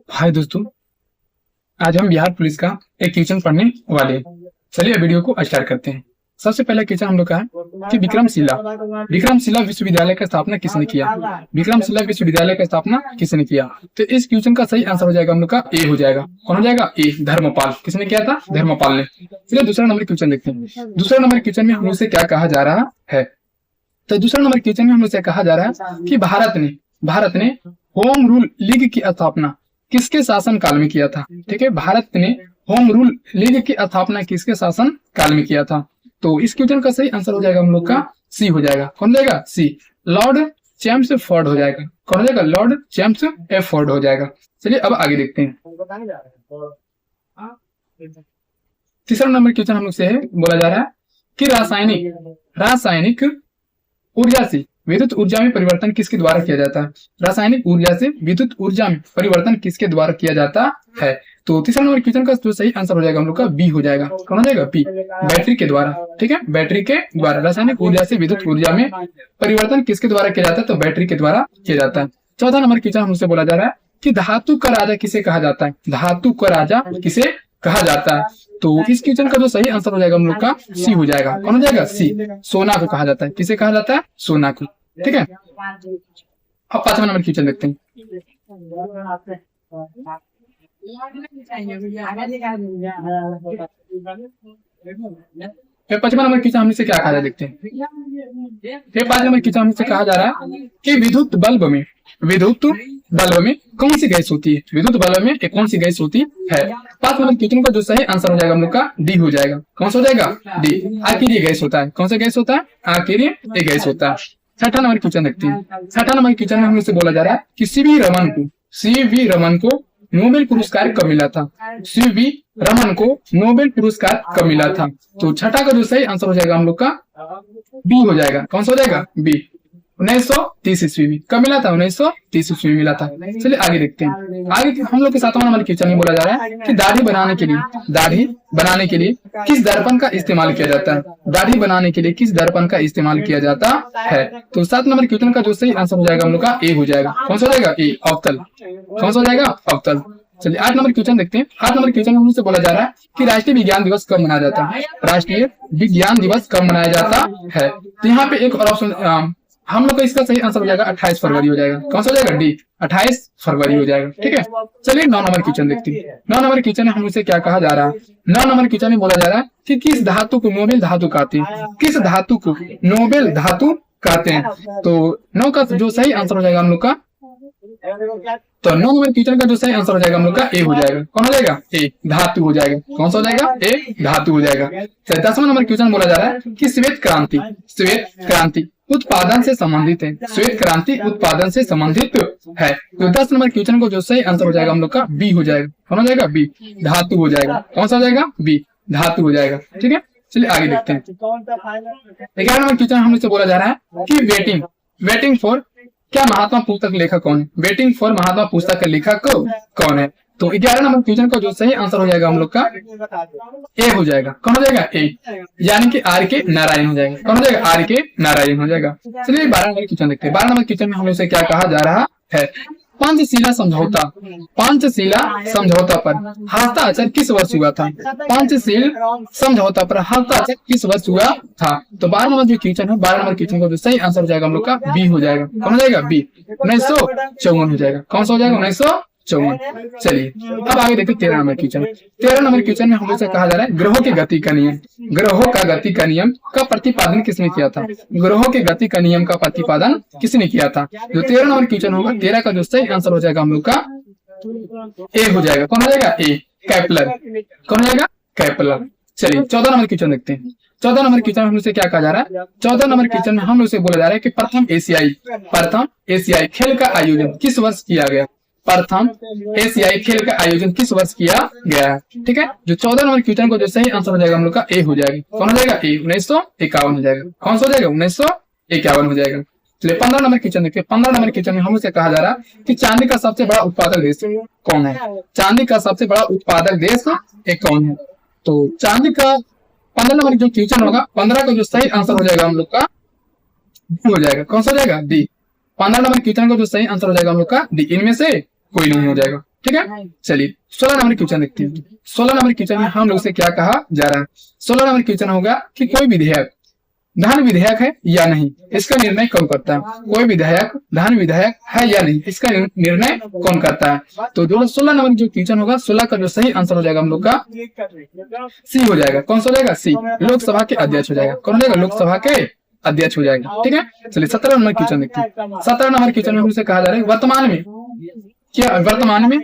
हाय दोस्तों, आज हम बिहार पुलिस का एक क्वेश्चन पढ़ने वाले हैं। चलिए वीडियो को स्टार्ट करते हैं। सबसे पहला क्वेश्चन हम लोग का है कि विक्रमशिला विश्वविद्यालय का स्थापना किसने किया। विक्रमशिला विश्वविद्यालय का स्थापना किसने किया। तो इस क्वेश्चन का सही आंसर हो जाएगा हम लोग का ए हो जाएगा। कौन हो जाएगा? ए, धर्मपाल। किसने किया था? धर्मपाल ने। चलिए दूसरा नंबर क्वेश्चन देखते हैं। दूसरा नंबर क्वेश्चन में हम लोग से क्या कहा जा रहा है। तो दूसरा नंबर क्वेश्चन में हम लोग से कहा जा रहा है कि भारत ने होम रूल लीग की स्थापना किसके शासन काल में किया था। ठीक है, भारत ने होम रूल लीग की स्थापना किसके शासन काल में किया था। तो इस क्वेश्चन का सही आंसर हो जाएगा हम लोग का सी हो जाएगा। कौन हो जाएगा? सी, लॉर्ड चैम्सफोर्ड हो जाएगा। कौन हो जाएगा? लॉर्ड चैम्सफोर्ड हो जाएगा। चलिए अब आगे देखते हैं। तीसरा नंबर क्वेश्चन हम लोग से है, बोला जा रहा है कि रासायनिक ऊर्जा से विद्युत ऊर्जा में परिवर्तन किसके द्वारा किया जाता है। रासायनिक ऊर्जा से विद्युत ऊर्जा में परिवर्तन किसके द्वारा किया जाता है। तो तीसरा नंबर क्वेश्चन का जो सही आंसर हो जाएगा हम लोग का बी हो जाएगा। कौन हो जाएगा? बी, बैटरी के द्वारा। ठीक है, बैटरी के द्वारा रासायनिक ऊर्जा से विद्युत ऊर्जा में परिवर्तन किसके द्वारा किया जाता है। तो बैटरी के द्वारा किया जाता है। चौथा नंबर क्वेश्चन हमसे बोला जा रहा है कि धातु का राजा किसे कहा जाता है। धातु का राजा किसे कहा जाता है। तो इस क्वेश्चन का जो सही आंसर हो जाएगा हम लोग का सी हो जाएगा। कौन हो जाएगा? सी, सोना को कहा जाता है। किसे कहा जाता है? सोना को। ठीक है, अब पांचवा नंबर क्वेश्चन देखते हैं। पांचवा नंबर क्वेश्चन हमसे क्या कहा जा देखते हैं। पांच नंबर क्वेश्चन हमसे कहा जा रहा है कि विद्युत बल्ब में कौन सी गैस होती है। विद्युत बल्ब में एक कौन सी गैस होती है। पांच नंबर क्वेश्चन का जो सही आंसर हो जाएगा हम लोग का डी हो जाएगा। कौन सा हो जाएगा? डी, आखिरी गैस होता है। कौन सा गैस होता है? आखिरी गैस होता है। छठा नंबर क्वेश्चन देखते हैं। छठा नंबर क्वेश्चन में हमसे बोला जा रहा है कि सीवी रमन को नोबेल पुरस्कार कब मिला था। सीवी रमन को नोबेल पुरस्कार कब मिला था। तो छठा का जो सही आंसर हो जाएगा हम लोग का बी हो जाएगा। कौन सा हो जाएगा? बी, 1930 ईस्वी में। कब मिला था? 1930 ईस्वी में मिला था। चलिए आगे देखते हैं। आगे हम लोग के सातवां नंबर क्वेश्चन में बोला जा रहा है कि दाढ़ी बनाने के लिए किस दर्पण का इस्तेमाल किया जाता है। दाढ़ी बनाने के लिए किस दर्पण का इस्तेमाल किया जाता है। तो 7 नंबर क्वेश्चन का जो सही आंसर हो जाएगा हम लोग का ए हो जाएगा। कौन सा हो जाएगा? ए, अवतल। कौन सा हो जाएगा? अवतल। चलिए 8 नंबर क्वेश्चन देखते हैं। 8 नंबर क्वेश्चन में हमसे बोला जा रहा है कि राष्ट्रीय विज्ञान दिवस कब मनाया जाता है। राष्ट्रीय विज्ञान दिवस कब मनाया जाता है। तो यहाँ पे एक और ऑप्शन हम लोग का इसका सही आंसर हो जाएगा 28 फरवरी हो जाएगा। कौन सा हो जाएगा? डी, 28 फरवरी हो जाएगा। ठीक है, चलिए 9 नंबर क्वेश्चन देखते हैं। 9 नंबर क्वेश्चन में हमसे क्या कहा जा रहा है। 9 नंबर क्वेश्चन में बोला जा रहा है कि किस धातु को नोबेल धातु कहते हैं। किस धातु को नोबेल धातु कहते हैं। तो 9 का जो सही आंसर हो जाएगा हम लोग का, तो 9 नंबर क्वेश्चन का जो सही आंसर हो जाएगा हम लोग का ए हो जाएगा। कौन हो जाएगा? ए, धातु हो जाएगा। कौन सा हो जाएगा? ए, धातु हो जाएगा। 10वां नंबर क्वेश्चन बोला जा रहा है कि श्वेत क्रांति उत्पादन से संबंधित है। श्वेत क्रांति उत्पादन से संबंधित है। तो 10 नंबर क्वेश्चन को जो सही आंसर हो जाएगा हम लोग का बी हो जाएगा। कौन हो जाएगा? बी, धातु हो जाएगा। कौन सा हो जाएगा? बी, धातु हो जाएगा। ठीक है, चलिए आगे देखते हैं। 11 नंबर क्वेश्चन हमसे बोला जा रहा है कि वेटिंग फॉर क्या महात्मा पुस्तक लेखक कौन है। वेटिंग फॉर महात्मा पुस्तक का लेखक कौन है। तो 11 नंबर क्वेश्चन का जो सही आंसर हो जाएगा हम लोग का ए हो जाएगा। कौन हो जाएगा? ए, यानी कि आर के नारायण हो जाएगा। कौन हो जाएगा? आर के नारायण हो जाएगा। चलिए 12 नंबर क्वेश्चन देखते हैं। 12 नंबर क्वेश्चन में हम लोग से क्या कहा जा रहा है। पंचशीला समझौता पर हस्ताक्षर किस वर्ष हुआ था। पंचशील समझौता पर हस्ताक्षर किस वर्ष हुआ था। तो 12 नंबर जो क्वेश्चन है, 12 नंबर क्वेश्चन का जो सही आंसर हो जाएगा हम लोग का बी हो जाएगा। कौन हो जाएगा? बी, 1954 हो जाएगा। कौन सा हो जाएगा? 1954। चलिए अब आगे देखते 13 नंबर क्वेश्चन। 13 नंबर क्वेश्चन में हमसे कहा जा रहा है ग्रहों की गति का नियम का प्रतिपादन किसने किया था। ग्रहों के गति का नियम का प्रतिपादन किसने किया था। जो 13 नंबर क्वेश्चन होगा, 13 का जो सही आंसर हो जाएगा हम लोग का ए हो जाएगा। कौन हो जाएगा? ए, केपलर। कौन हो जाएगा? केपलर। चलिए 14 नंबर क्वेश्चन देखते हैं। 14 नंबर क्वेश्चन में हमसे क्या कहा जा रहा है। 14 नंबर क्वेश्चन में हम लोग से बोला जा रहा है कि प्रथम एशियाई खेल का आयोजन किस वर्ष किया गया। प्रथम एशियाई खेल का आयोजन किस वर्ष किया गया है। ठीक है, जो 14 नंबर क्वेश्चन को जो सही आंसर हो जाएगा हम लोग का ए हो जाएगा। कौन हो जाएगा? ए, 1951 हो जाएगा। कौन सा हो जाएगा? 1951 हो जाएगा। चलिए 15 नंबर क्वेश्चन देखिए। 15 नंबर क्वेश्चन में हमसे कहा जा रहा है कि चांदी का सबसे बड़ा उत्पादक देश कौन है। चांदी का सबसे बड़ा उत्पादक देश कौन है। तो चांदी का 15 नंबर जो क्वेश्चन होगा, 15 का जो सही आंसर हो जाएगा हम लोग का डी हो जाएगा। कौन सा हो जाएगा? डी, 15 नंबर क्वेश्चन का जो सही आंसर हो जाएगा हम लोग का डी, इनमें से कोई नहीं हो जाएगा। ठीक है, चलिए 16 नंबर क्वेश्चन देखते हैं। 16 नंबर क्वेश्चन में हम लोग से क्या कहा जा रहा है। 16 नंबर क्वेश्चन होगा कि कोई विधेयक धन विधेयक है या नहीं, इसका निर्णय कौन करता है। कोई विधेयक धन विधेयक है या नहीं, इसका निर्णय कौन करता है। तो जो 16 नंबर जो क्वेश्चन होगा, 16 का जो सही आंसर हो जाएगा हम लोग का सी हो जाएगा। कौन सा हो जाएगा, सी, लोकसभा के अध्यक्ष हो जाएगा। कौन हो जाएगा, लोकसभा के अध्यक्ष हो जाएगा। ठीक है, चलिए 17 नंबर क्वेश्चन देखते हैं। 17 नंबर क्वेश्चन में हमसे कहा जा रहा है वर्तमान में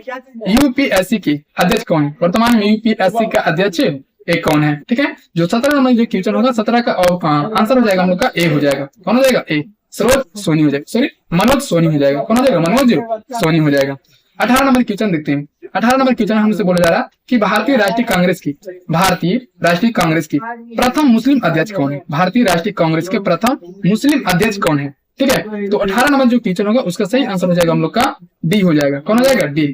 यूपीएससी के अध्यक्ष कौन है। वर्तमान में यूपीएससी का अध्यक्ष एक कौन है। ठीक है, जो 17 नंबर जो क्वेश्चन होगा 17 का आंसर हो जाएगा हम लोग का ए हो जाएगा। कौन हो जाएगा, ए, सरोज सोनी हो जाएगा, सॉरी मनोज सोनी हो जाएगा। कौन हो जाएगा, मनोज सोनी हो जाएगा। 18 नंबर क्वेश्चन देखते हैं। 18 नंबर क्वेश्चन हमसे बोला जा रहा है कि भारतीय राष्ट्रीय कांग्रेस की प्रथम मुस्लिम अध्यक्ष कौन है। भारतीय राष्ट्रीय कांग्रेस के प्रथम मुस्लिम अध्यक्ष कौन है। ठीक है, तो 18 नंबर जो क्वेश्चन होगा उसका सही आंसर हो जाएगा हम लोग का डी हो जाएगा। कौन हो जाएगा, डी,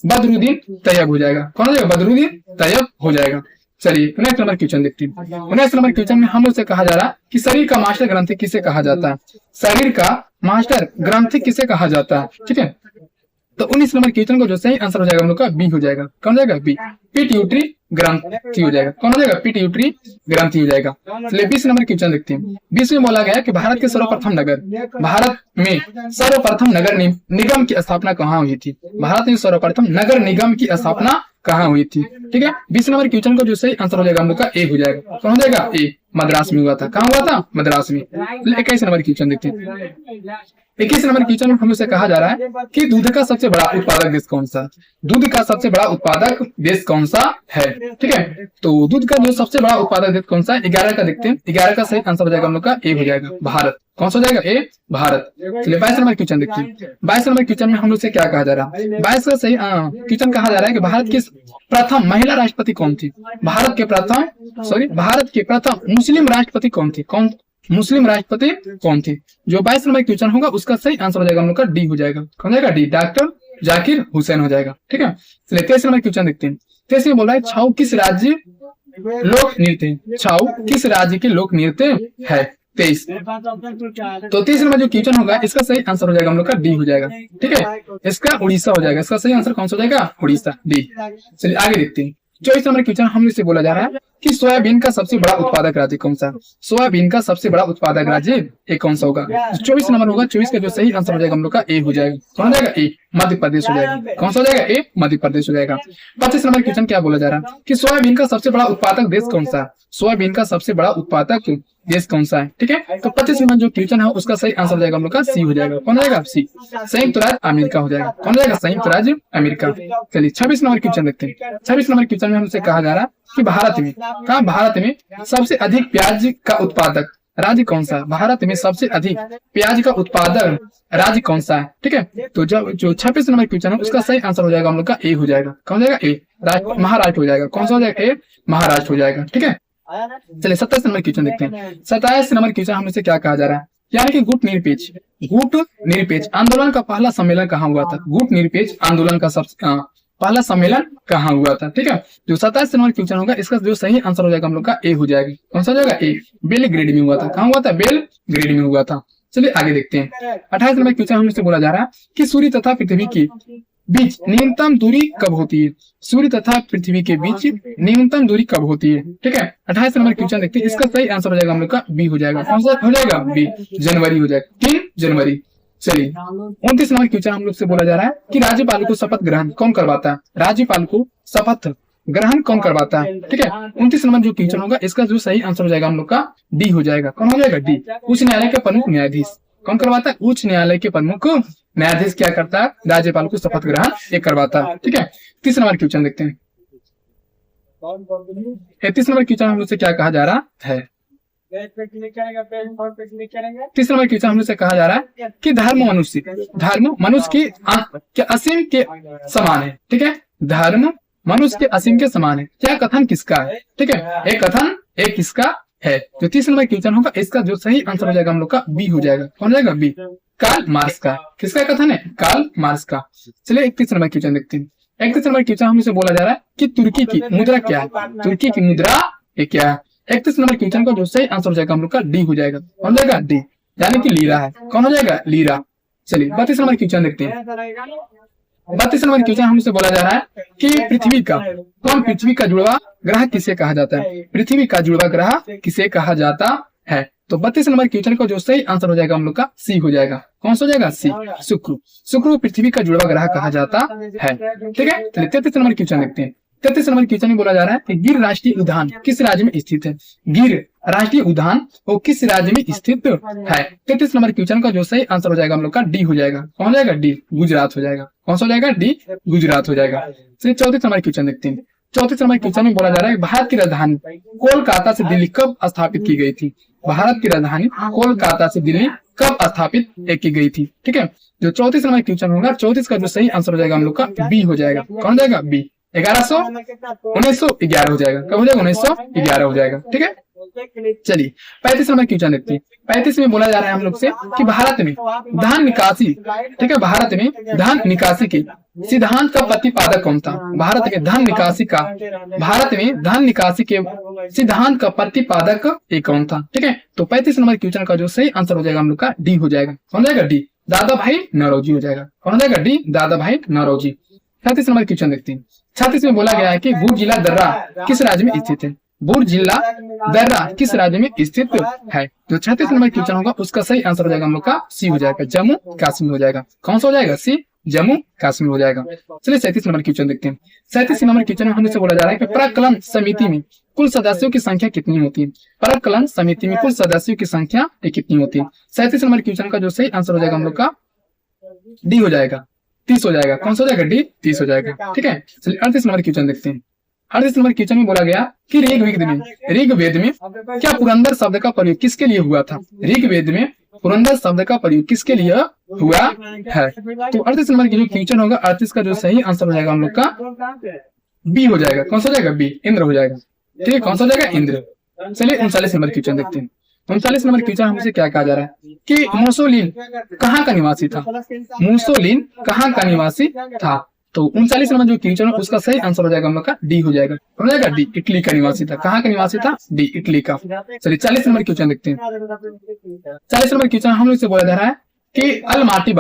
बदरुद्दीन तैयब हो जाएगा। कौन हो जाएगा, बदरुद्दीन तैयब हो जाएगा। चलिए 19 नंबर क्वेश्चन देखते हैं। 19 नंबर क्वेश्चन में हम लोग से कहा जा रहा है कि शरीर का मास्टर ग्रंथि किसे कहा जाता है। शरीर का मास्टर ग्रंथि किसे कहा जाता है। ठीक है, तो 19 नंबर क्वेश्चन को जो सही आंसर हो जाएगा हम लोग का बी हो जाएगा। कौन हो जाएगा, बी, पिट्यूटरी ग्रंथि हो जाएगा। कौन हो जाएगा, पिट्यूटरी ग्रंथि हो जाएगा। चलिए 20 नंबर क्वेश्चन देखते हैं। 20 में बोला गया कि भारत में सर्वप्रथम नगर निगम की स्थापना कहाँ हुई थी। भारत में सर्वप्रथम नगर निगम की स्थापना कहाँ हुई थी। ठीक है, 20 नंबर क्वेश्चन को जो सही आंसर हो जाएगा हम लोग का ए हो जाएगा। कौन हो जाएगा, ए, मद्रास में हुआ था। कहाँ हुआ था, मद्रास में। 21 नंबर क्वेश्चन देखते हैं। 21 नंबर क्वेश्चन में हमसे कहा जा रहा है कि दूध का सबसे बड़ा उत्पादक देश कौन सा। दूध का सबसे बड़ा उत्पादक देश कौन सा है। ठीक है, तो दूध का जो सबसे बड़ा उत्पादक देश कौन सा है, 11 का देखते हैं। 11 का सही आंसर हो जाएगा हम लोग का ए हो जाएगा, भारत। कौन सा हो जाएगा, ए, भारत। चलिए 22 नंबर क्वेश्चन देखते हैं। 22 नंबर क्वेश्चन में हम लोग से क्या कहा जा रहा है। 22 का सही क्वेश्चन कहा जा रहा है कि भारत की प्रथम महिला राष्ट्रपति कौन थी। भारत के प्रथम मुस्लिम राष्ट्रपति कौन थी। मुस्लिम राष्ट्रपति कौन थी। जो 22 नंबर क्वेश्चन होगा उसका सही आंसर हो जाएगा हम लोग का डी हो जाएगा। कौन जाएगा, डी, डॉक्टर जाकिर हुसैन हो जाएगा। ठीक है, चलिए 23 नंबर क्वेश्चन देखते हैं। 23 में बोल रहा है छाऊ किस राज्य लोक नृत्य। छाऊ किस राज्य के लोक नृत्य है। 23 तो 23 नंबर जो क्वेश्चन होगा इसका सही आंसर हो जाएगा हम लोग का डी हो जाएगा। ठीक है, इसका उड़ीसा हो जाएगा। इसका सही आंसर कौन सा हो जाएगा, उड़ीसा, डी। चलिए आगे देखते हैं। 24 नंबर क्वेश्चन हम लोग से बोला जा रहा है कि सोयाबीन का सबसे बड़ा उत्पादक राज्य कौन सा। सोयाबीन का सबसे बड़ा उत्पादक राज्य एक कौन सा होगा। 24 नंबर होगा। 24 का जो सही आंसर हो जाएगा हम लोग का ए हो जाएगा। कौन हो जाएगा, ए, मध्य प्रदेश हो जाएगा। कौन सा हो जाएगा, ए, मध्य प्रदेश हो जाएगा। 25 नंबर क्वेश्चन क्या बोला जा रहा है कि सोयाबीन का सबसे बड़ा उत्पादक देश कौन सा। सोयाबीन का सबसे बड़ा उत्पादक देश कौन सा है। ठीक है, तो 25 नंबर जो क्वेश्चन है उसका सही आंसर हो जाएगा हम लोग का सी हो जाएगा। कौन हो जाएगा, सी, संयुक्त राज्य अमेरिका हो जाएगा। कौन हो जाएगा, संयुक्त राज्य अमेरिका। चलिए 26 नंबर क्वेश्चन देखते हैं। 26 नंबर क्वेश्चन में हमसे कहा जा रहा है कि भारत में सबसे अधिक प्याज का उत्पादक राज्य कौन सा। भारत में सबसे अधिक प्याज का उत्पादक राज्य कौन सा है। ठीक है, तो जो 26 नंबर क्वेश्चन है उसका सही आंसर हो जाएगा हम लोग का ए हो जाएगा। कौन हो जाएगा, ए, महाराष्ट्र हो जाएगा। कौन सा हो जाएगा, ए, महाराष्ट्र हो जाएगा। ठीक है, चलिए 27 नंबर क्वेश्चन देखते हैं। 27 नंबर क्वेश्चन हमसे क्या कहा जा रहा है, यानी कि गुट निरपेक्ष आंदोलन का पहला सम्मेलन कहाँ हुआ था। गुट निरपेक्ष आंदोलन का पहला सम्मेलन कहाँ हुआ था। ठीक है, जो 27 नंबर क्वेश्चन होगा इसका जो सही आंसर हो जाएगा हम लोग का ए हो जाएगा। कौन सा हो जाएगा, ए, बेलग्रेड में हुआ था। कहाँ हुआ था, बेलग्रेड में हुआ था। चलिए आगे देखते हैं। 28 नंबर क्वेश्चन हमसे बोला जा रहा है कि सूर्य तथा पृथ्वी की बीच न्यूनतम दूरी कब होती है। सूर्य तथा पृथ्वी के बीच न्यूनतम दूरी कब होती है। ठीक है, 28 नंबर क्वेश्चन देखते हैं। इसका सही आंसर हो जाएगा हम लोग का बी हो जाएगा। कौन सा हो जाएगा, बी, जनवरी हो जाएगा, 3 जनवरी। चलिए 29 नंबर क्वेश्चन हम लोग से बोला जा रहा है कि राज्यपाल को शपथ ग्रहण कौन करवाता है। राज्यपाल को शपथ ग्रहण कौन करवाता है। ठीक है, 29 नंबर जो क्वेश्चन होगा इसका जो सही आंसर हो जाएगा हम लोग का डी हो जाएगा। कौन हो जाएगा, डी, उच्च न्यायालय के प्रमुख न्यायाधीश। कौन करवाता है, उच्च न्यायालय के प्रमुख न्यायाधीश क्या करता है, राज्यपाल को शपथ ग्रहण ये करवाता है। ठीक है, 30 नंबर क्वेश्चन देखते हैं। 31 नंबर क्वेश्चन हम लोग से क्या कहा जा रहा है। 30 नंबर क्वेश्चन हम लोग से कहा जा रहा है कि धर्म मनुष्य के असीम के समान है। ठीक है, धर्म मनुष्य के असीम के समान है। क्या कथन किसका है। ठीक है, एक कथन एक किसका है। जो 30 नंबर क्वेश्चन होगा इसका जो सही आंसर हो जाएगा हम लोग का बी हो जाएगा। कौन जाएगा, बी, कार्ल मार्क्स का। किसका कथन है, कार्ल मार्क्स का। चलिए 31 नंबर क्वेश्चन देखते हैं। 31 नंबर क्वेश्चन हमसे बोला जा रहा है कि तुर्की की मुद्रा क्या है। तुर्की की मुद्रा ये क्या है। 31 नंबर क्वेश्चन का जो सही आंसर हो जाएगा हम लोग का डी हो जाएगा। कौन जाएगा, डी, यानी कि लीरा है। कौन हो जाएगा, लीरा। चलिए 32 नंबर क्वेश्चन देखते हैं। 32 नंबर क्वेश्चन हमसे बोला जा रहा है कि पृथ्वी का जुड़वा ग्रह किसे कहा जाता है? पृथ्वी का जुड़वा ग्रह किसे कहा जाता है? तो 32 नंबर क्वेश्चन को जो सही आंसर हो जाएगा हम लोग का सी हो जाएगा। कौन सा हो जाएगा? सी, शुक्र। शुक्र पृथ्वी का जुड़वा ग्रह कहा जाता है। ठीक है, चलिए 33 नंबर क्वेश्चन देखते हैं। 33 नंबर क्वेश्चन में बोला जा रहा है कि गिर राष्ट्रीय उद्यान किस राज्य में स्थित है? गिर राष्ट्रीय उद्यान वो किस राज्य में स्थित है? 33 नंबर क्वेश्चन का जो सही आंसर हो जाएगा हम लोग का डी हो जाएगा। कौन हो जाएगा? डी, गुजरात हो जाएगा। कौन सा हो जाएगा? डी, गुजरात हो जाएगा। चलिए 34 नंबर क्वेश्चन देखते हैं। 34 नंबर क्वेश्चन में बोला जा रहा है भारत की राजधानी कोलकाता से दिल्ली कब स्थापित की गई थी? भारत की राजधानी कोलकाता से दिल्ली कब स्थापित की गई थी? ठीक है, जो 34 नंबर क्वेश्चन होगा 34 का जो सही आंसर हो जाएगा हम लोग का बी हो जाएगा। कौन हो जाएगा? बी, 1911 हो जाएगा। कब हो जाएगा? 1911 हो जाएगा। ठीक है, चलिए 35 नंबर क्वेश्चन देखते हैं। 35 में बोला जा रहा है हम लोग से कि भारत में धान निकासी, ठीक है, भारत में धान निकासी के सिद्धांत का प्रतिपादक कौन था? भारत में धान निकासी के सिद्धांत का प्रतिपादक कौन था? ठीक है, तो 35 नंबर क्वेश्चन का जो सही आंसर हो जाएगा हम लोग का डी हो जाएगा। कौन हो जाएगा? डी, दादा भाई नौरोजी हो जाएगा। कौन हो जाएगा? डी, दादा भाई नौरोजी। 36 नंबर क्वेश्चन देखते हैं। 36 में बोला गया है कि बुर्ज जिला दर्रा किस राज्य में स्थित है? बुर्ज जिला दर्रा किस राज्य में स्थित है? जो 36 नंबर क्वेश्चन होगा उसका सही आंसर हो जाएगा हम लोग का सी हो जाएगा, जम्मू कश्मीर हो जाएगा। कौन सा हो जाएगा? सी, जम्मू कश्मीर हो जाएगा। चलिए 37 नंबर क्वेश्चन देखते हैं। 37 नंबर क्वेश्चन में हमसे बोला जा रहा है कि प्राक्कलन समिति में कुल सदस्यों की संख्या कितनी होती है? प्राक्कलन समिति में कुल सदस्यों की संख्या कितनी होती है? 37 नंबर क्वेश्चन का जो सही आंसर हो जाएगा हम लोग का डी हो जाएगा, 30 हो जाएगा। कौन सा हो जाएगा? डी, 30 हो जाएगा। ठीक है, चलिए 38 नंबर क्वेश्चन देखते हैं। 38 नंबर क्वेश्चन में बोला गया कि ऋग्वेद में क्या पुरंदर शब्द का प्रयोग किसके लिए हुआ था? ऋग्वेद में पुरंदर शब्द का प्रयोग किसके लिए हुआ है? तो 38 नंबर की जो क्वेश्चन होगा 38 का जो सही आंसर हो जाएगा हम लोग का बी हो जाएगा। कौन सा हो जाएगा? बी, इंद्र हो जाएगा। ठीक है, कौन सा हो जाएगा? इंद्र। चलिए 39 नंबर क्वेश्चन देखते हैं। 39 नंबर क्वेश्चन हमसे क्या कहा जा रहा है कि मुसोलिन कहाँ का निवासी था? मुसोलिन कहाँ का निवासी था? तो 39 नंबर जो क्वेश्चन है उसका सही आंसर हो जाएगा हम लोग का डी हो जाएगा। हो जाएगा डी, इटली का निवासी था। कहाँ का निवासी था? डी, इटली का। चलिए 40 नंबर क्वेश्चन देखते हैं। 40 नंबर क्वेश्चन हम लोग से बोला जा रहा है कि अलमाटी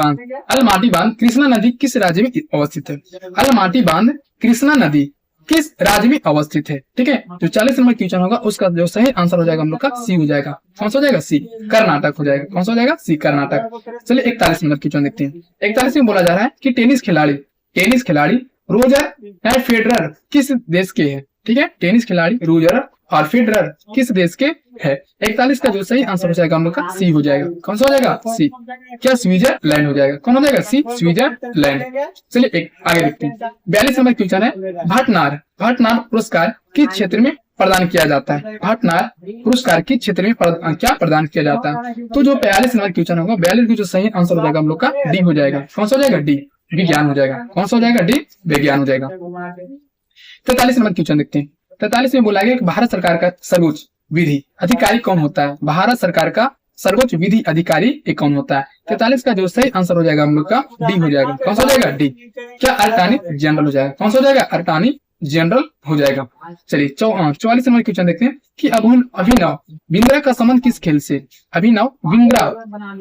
बांध कृष्णा नदी किस राज्य में अवस्थित है? अलमाटी बांध कृष्णा नदी किस राज्य में अवस्थित है? ठीक है, जो 40 नंबर क्वेश्चन होगा उसका जो सही आंसर हो जाएगा हम लोग का सी हो जाएगा। कौन सा हो जाएगा? सी, कर्नाटक हो जाएगा। कौन सा हो जाएगा? सी, कर्नाटक। चलिए 41 नंबर क्वेश्चन देखते हैं। 41 में बोला जा रहा है कि टेनिस खिलाड़ी रोजर फेडरर किस देश के हैं? ठीक है, टेनिस खिलाड़ी रोजर और फेडरर किस देश के है? 41 का जो सही आंसर हो जाएगा हम लोग का सी हो जाएगा। कौन सा हो जाएगा? सी, क्या स्विट्जरलैंड हो जाएगा। कौन हो जाएगा? सी, स्विट्जरलैंड। चलिए आगे देखते हैं। 42 नंबर क्वेश्चन है भटनार पुरस्कार किस क्षेत्र में प्रदान किया जाता है? भटनार पुरस्कार किस क्षेत्र में क्या प्रदान किया जाता है? तो जो 42 नंबर क्वेश्चन होगा 42 का जो सही आंसर हो जाएगा हम लोग का डी हो जाएगा। कौन सा हो जाएगा? डी, विज्ञान हो जाएगा। कौन सा हो जाएगा? डी, विज्ञान हो जाएगा। 43 नंबर क्वेश्चन देखते हैं। 43 में बोला गया कि भारत सरकार का सर्वोच्च विधि अधिकारी कौन होता है? भारत सरकार का सर्वोच्च विधि अधिकारी कौन होता है? 43 का जो सही आंसर हो जाएगा हम लोग का डी हो जाएगा। कौन सा हो जाएगा? डी, क्या अटॉर्नी जनरल हो जाएगा। कौन सा हो जाएगा? अटॉर्नी जनरल हो जाएगा। चलिए 44 नंबर क्वेश्चन देखते हैं कि अभिनव बिंद्रा का संबंध किस खेल से? अभिनव बिंद्रा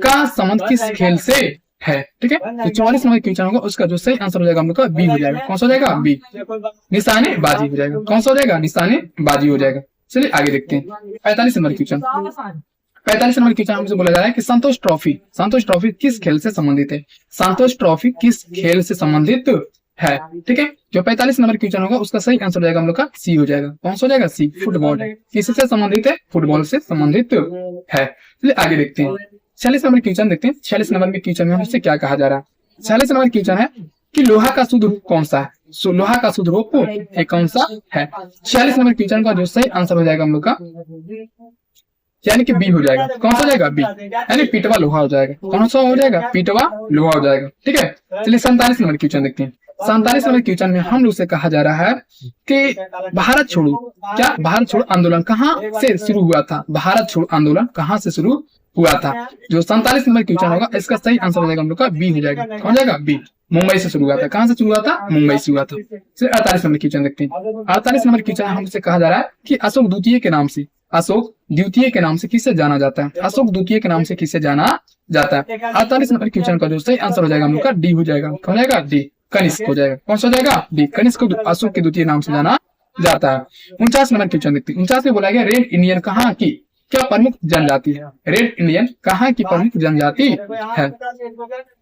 का संबंध किस खेल से है? ठीक है, तो 44 नंबर क्वेश्चन होगा उसका जो सही आंसर हो जाएगा हम लोग का बी हो जाएगा। कौन सा हो जाएगा? बी, निशानेबाजी हो जाएगा। कौन सा हो जाएगा? निशानेबाजी हो जाएगा। चलिए आगे देखते हैं। 45 नंबर क्वेश्चन। 45 नंबर क्वेश्चन हमसे बोला जा रहा है कि संतोष ट्रॉफी किस खेल से संबंधित है? संतोष ट्रॉफी किस खेल से संबंधित है? ठीक है, जो 45 नंबर क्वेश्चन होगा उसका सही आंसर हो जाएगा हम लोग का सी हो जाएगा। कौन सा हो जाएगा? सी, फुटबॉल। किससे संबंधित है? फुटबॉल से संबंधित है। चलिए आगे देखते हैं। 46 नंबर क्वेश्चन देखते हैं। 46 नंबर के क्वेश्चन में हमसे क्या कहा जा रहा है? 46 नंबर क्वेश्चन है कि लोहा का शुद्ध रूप कौन सा है? लोहा का शुद्ध रूप कौन सा है? 46 नंबर क्वेश्चन का जो सही आंसर हो जाएगा हम लोग का यानी कि बी हो जाएगा। कौन सा हो जाएगा? बी, यानी पीटवा लोहा हो जाएगा। कौन सा हो जाएगा? पीटवा लोहा हो जाएगा। ठीक है, चलिए 47 नंबर क्वेश्चन देखते हैं। 47 नंबर क्वेश्चन में हम लोग से कहा जा रहा है कि भारत छोड़ो आंदोलन कहाँ से शुरू हुआ था? भारत छोड़ो आंदोलन कहाँ से शुरू हुआ था? जो 47 नंबर क्वेश्चन होगा इसका सही आंसर हो जाएगा हम लोग का बी हो जाएगा। कौन हो जाएगा? बी, मुंबई से शुरू हुआ था। कहाँ से शुरू हुआ था? मुंबई से हुआ था। फिर 48 नंबर क्वेश्चन देखते हैं। 48 नंबर क्वेश्चन हमसे कहा जा रहा है कि अशोक द्वितीय के नाम से किसे जाना जाता है? अशोक द्वितीय के नाम से किसे जाना जाता है। 48 नंबर क्वेश्चन का जो सही आंसर हो जाएगा हम लोग का डी हो जाएगा। कौन हो जाएगा? डी, कनिष्क हो जाएगा। कौन सा हो जाएगा? डी, कनिष्क को अशोक के द्वितीय नाम से जाना जाता है। 49 नंबर क्वेश्चन देखते हैं। 49 में बोला गया रेड इंडियन कहाँ की क्या प्रमुख जनजाति है? रेड इंडियन कहाँ की प्रमुख जनजाति है?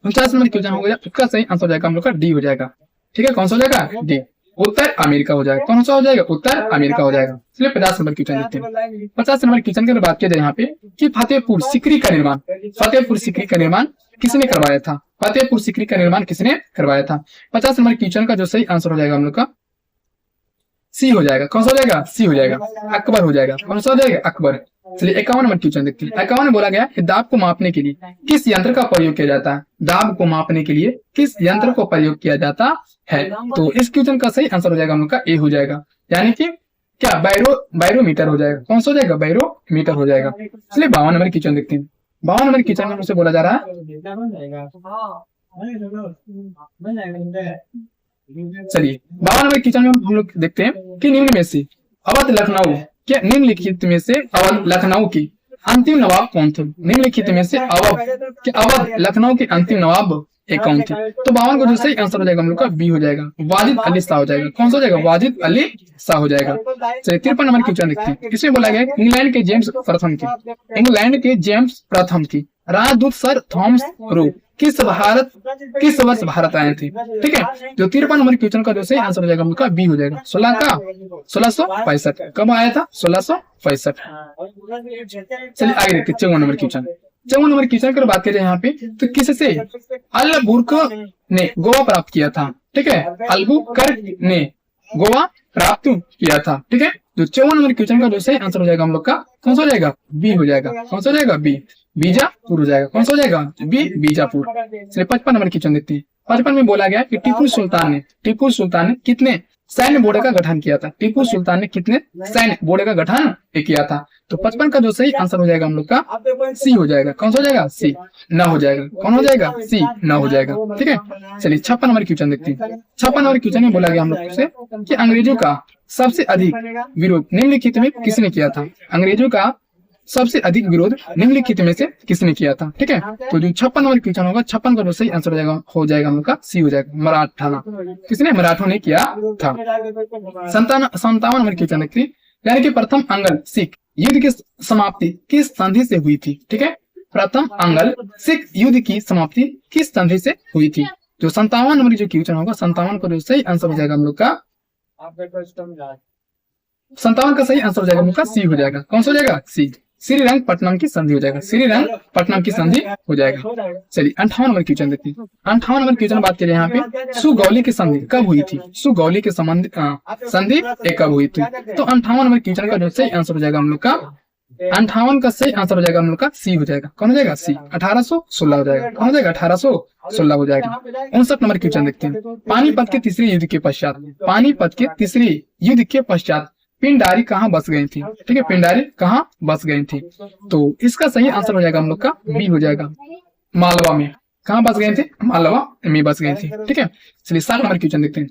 49 नंबर क्वेश्चन हो गया, उसका सही आंसर हो जाएगा हम लोग का डी हो जाएगा। ठीक है, कौन सा हो जाएगा? डी, उत्तर अमेरिका हो जाएगा। कौन सा हो जाएगा? उत्तर अमेरिका हो जाएगा। चलिए 50 नंबर क्वेश्चन देखते हैं। 50 नंबर क्वेश्चन की बात किया जाए यहाँ पे कि फतेहपुर सीकरी का निर्माण, फतेहपुर सीकरी का निर्माण किसने करवाया था? फतेहपुर सीकरी का निर्माण किसने करवाया था? 50 नंबर क्वेश्चन का जो सही आंसर हो जाएगा हम लोग का सी हो जाएगा। कौन सा हो जाएगा? सी हो जाएगा, अकबर हो जाएगा। कौन सा हो जाएगा? अकबर। चलिए 51 नंबर क्वेश्चन देखते हैं। 51 में बोला गया कि दाब को मापने के लिए किस यंत्र का प्रयोग किया जाता है? दाब को मापने के लिए किस यंत्र को प्रयोग किया जाता है? तो इस क्वेश्चन का सही आंसर हो जाएगा हम लोग का ए हो जाएगा, यानी कि क्या बैरोमीटर हो जाएगा। कौन सा हो जाएगा? बैरोमीटर हो जाएगा। चलिए 52 नंबर क्वेश्चन देखते हैं। 52 नंबर क्वेश्चन में हमसे बोला जा रहा है, चलिए 52 नंबर क्वेश्चन में हम लोग देखते हैं कि निम्न में से अवध लखनऊ क्या निम्नलिखित में से अवध लखनऊ की अंतिम नवाब कौन थे? निम्नलिखित में से अवध लखनऊ के अंतिम नवाब एक कौन थे? तो 52 को जो सही आंसर हो जाएगा हम लोग का बी हो जाएगा, वाजिद अली शाह हो जाएगा। कौन सा हो जाएगा? वाजिद अली शाह हो जाएगा। चलिए 53 नंबर क्वेश्चन देखते हैं। इसमें बोला गया इंग्लैंड के जेम्स प्रथम की, इंग्लैंड के जेम्स प्रथम की राजदूत सर थॉमस रो किस वर्ष भारत आए थे? ठीक है, जो 53 नंबर क्वेश्चन का जो सही आंसर हो जाएगा हम लोग का बी हो जाएगा, 1665। कब आया था? 1665। चलिए आगे देखते हैं 54 नंबर क्वेश्चन। 54 नंबर क्वेश्चन की बात करें यहाँ पे तो किससे अल बुर्क ने गोवा प्राप्त किया था? ठीक है, अलबुकर्क ने गोवा प्राप्त किया था। ठीक है, जो 54 नंबर क्वेश्चन का जो सही आंसर हो जाएगा हम लोग का कौन सा हो जाएगा? बी हो जाएगा। कौन सा हो जाएगा? बी, बीजापुर हो जाएगा। कौन सा हो जाएगा? बी, बीजापुर। चलिए 55 नंबर क्वेश्चन देखते हैं। 55 में बोला गया कि टीपू सुल्तान ने कितने सैन्य बोर्ड का गठन किया था? टीपू सुल्तान ने कितने सैन्य बोर्ड का गठन किया था? तो 55 का जो सही आंसर हो जाएगा हम लोग का सी हो जाएगा। कौन सा हो जाएगा? सी, न हो जाएगा। कौन हो जाएगा? सी, न हो जाएगा। ठीक है, चलिए 56 नंबर क्वेश्चन देखते हैं। 56 नंबर क्वेश्चन में बोला गया हम लोग से कि अंग्रेजों का सबसे अधिक विरोध निम्नलिखित में किसने किया था? अंग्रेजों का सबसे अधिक विरोध निम्नलिखित में से किसने किया था? ठीक है, तो जो 56 नंबर क्वेश्चन होगा 56 का जो सही आंसर हो जाएगा हम लोग का सी हो जाएगा, मराठा। किसने? मराठों ने किया था। 57 नंबर क्वेश्चन देखते हैं, यानी कि प्रथम अंगल सिख युद्ध की समाप्ति किस संधि से हुई थी? ठीक है, प्रथम अंगल सिख युद्ध की समाप्ति किस संधि से हुई थी? जो 57 नंबर जो क्वेश्चन होगा 57 का जो सही आंसर हो जाएगा हम लोग का 57 का सही आंसर हो जाएगा हम लोग का सी हो जाएगा। कौन सा हो जाएगा? सी, श्रीरंगपट्टनम की संधि हो जाएगा, श्रीरंगपट्टनम की संधि हो जाएगा। चलिए 58 नंबर क्वेश्चन देखते हैं। 58 नंबर क्वेश्चन बात करें यहाँ पे सुगौली की संधि कब हुई थी? सुगौली की संधि कब हुई थी? तो 58 नंबर क्वेश्चन का जो सही आंसर हो जाएगा हम लोग का 58 का सही आंसर हो जाएगा हम लोग का सी हो जाएगा। कौन हो जाएगा? सी, 1816 हो जाएगा। कौन हो जाएगा? 1816 हो जाएगा। 59 नंबर क्वेश्चन देखते हैं। पानीपत के तीसरे युद्ध के पश्चात, पानीपत के तीसरे युद्ध के पश्चात पिंडारी कहाँ बस गई थी? ठीक है, पिंडारी कहाँ बस गई थी? तो इसका सही आंसर हो जाएगा हम लोग का बी हो जाएगा, मालवा में। कहाँ बस गए थे? मालवा में बस गए थे। ठीक है, चलिए 60 नंबर क्वेश्चन देखते हैं।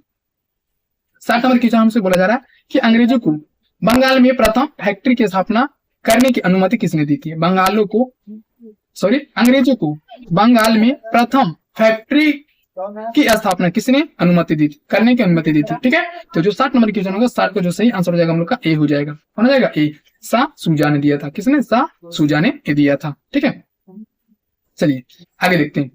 60 नंबर क्वेश्चन हमसे बोला जा रहा है कि अंग्रेजों को बंगाल में प्रथम फैक्ट्री की स्थापना करने की अनुमति किसने दी थी? अंग्रेजों को बंगाल में प्रथम फैक्ट्री की स्थापना किसने अनुमति दी थी, करने की अनुमति दी थी? ठीक है, तो जो 60 नंबर क्वेश्चन होगा 60 को जो सही आंसर हो जाएगा हम लोग का ए हो जाएगा। कौन हो जाएगा? ए, शाह सूजा ने दिया था। किसने? शाह सूजा ने दिया था। ठीक है, चलिए आगे देखते हैं।